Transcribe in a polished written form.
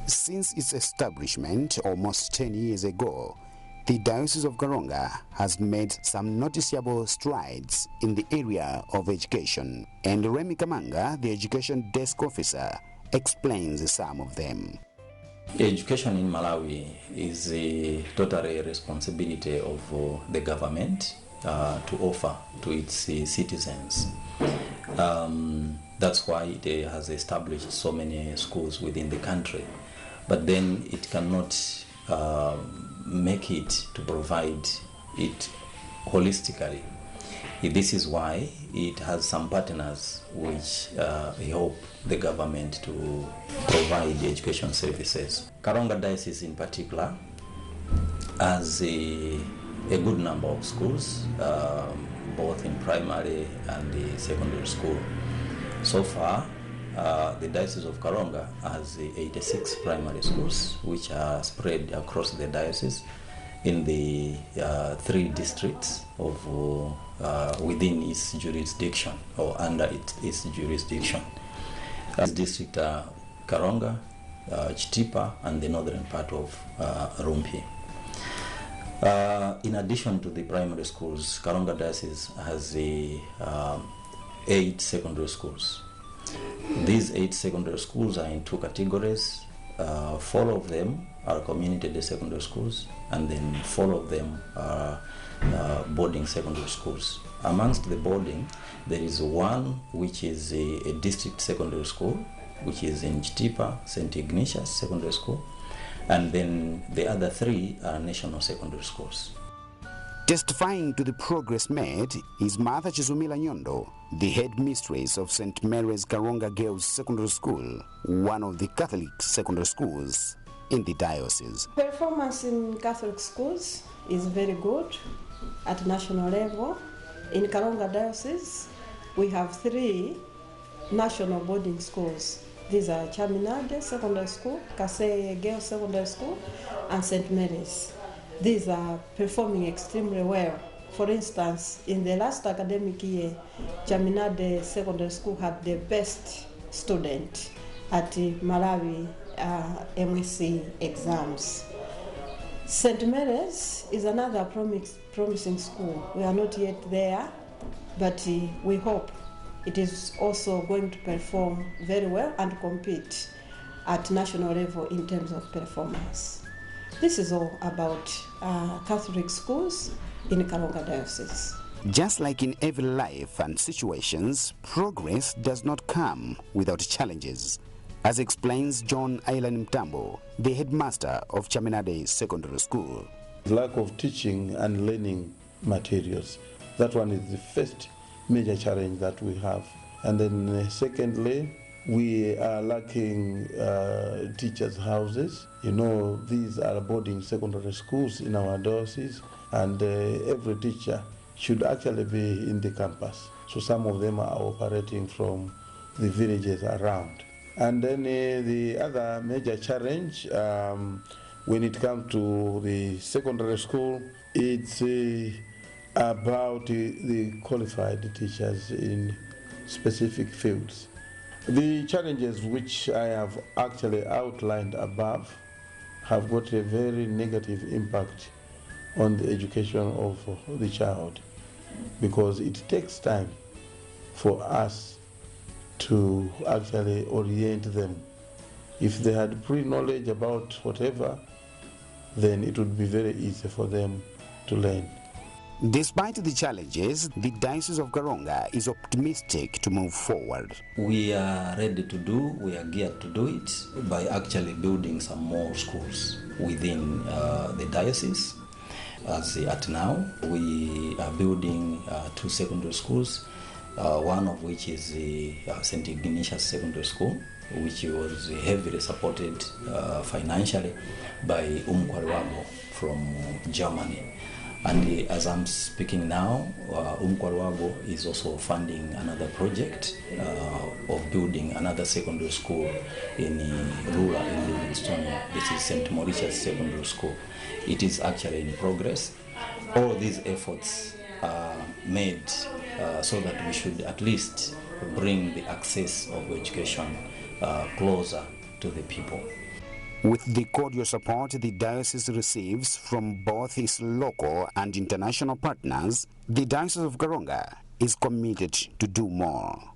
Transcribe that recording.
Since its establishment almost 10 years ago, the Diocese of Karonga has made some noticeable strides in the area of education, and Remy Kamanga, the education desk officer, explains some of them. Education in Malawi is a totally responsibility of the government to offer to its citizens. That's why it has established so many schools within the country. But then it cannot make it to provide it holistically. This is why it has some partners which help the government to provide the education services. Karonga Diocese in particular has a good number of schools, both in primary and the secondary school. So far, the Diocese of Karonga has 86 primary schools which are spread across the diocese in the 3 districts of within its jurisdiction or under its jurisdiction. This district are Karonga, Chitipa, and the northern part of Rumpi. In addition to the primary schools, Karonga Diocese has 8 secondary schools. These 8 secondary schools are in 2 categories. 4 of them are community-based secondary schools, and then 4 of them are boarding secondary schools. Amongst the boarding, there is one which is a district secondary school, which is in Chitipa, St. Ignatius Secondary School, and then the other 3 are national secondary schools. Testifying to the progress made is Martha Chizumila Nyondo, the headmistress of St. Mary's Karonga Girls Secondary School, one of the Catholic secondary schools in the diocese. Performance in Catholic schools is very good at national level. In Karonga Diocese, we have 3 national boarding schools. These are Chaminade Secondary School, Kaseye Girls Secondary School, and St. Mary's. These are performing extremely well. For instance, in the last academic year, Chaminade Secondary School had the best student at the Malawi MEC exams. St. Mary's is another promising school. We are not yet there, but we hope it is also going to perform very well and compete at national level in terms of performance. This is all about Catholic schools in Karonga Diocese. Just like in every life and situations, progress does not come without challenges, as explains John Ailan Mtambo, the headmaster of Chaminade Secondary School. Lack of teaching and learning materials. That one is the first major challenge that we have. And then secondly, we are lacking teachers' houses. You know, these are boarding secondary schools in our diocese, and every teacher should actually be in the campus. So some of them are operating from the villages around. And then the other major challenge when it comes to the secondary school, it's about the qualified teachers in specific fields. The challenges which I have actually outlined above have got a very negative impact on the education of the child, because it takes time for us to actually orient them. If they had pre-knowledge about whatever, then it would be very easy for them to learn. Despite the challenges, the Diocese of Karonga is optimistic to move forward. We are ready to do, we are geared to do it by actually building some more schools within the diocese. As at now, we are building 2 secondary schools, one of which is St. Ignatius Secondary School, which was heavily supported financially by Karonga from Germany. And as I'm speaking now, Karonga is also funding another project of building another secondary school in rural in Livingstone. This is St. Mauritius Secondary School. It is actually in progress. All these efforts are made so that we should at least bring the access of education closer to the people. With the cordial support the diocese receives from both its local and international partners, the Diocese of Karonga is committed to do more.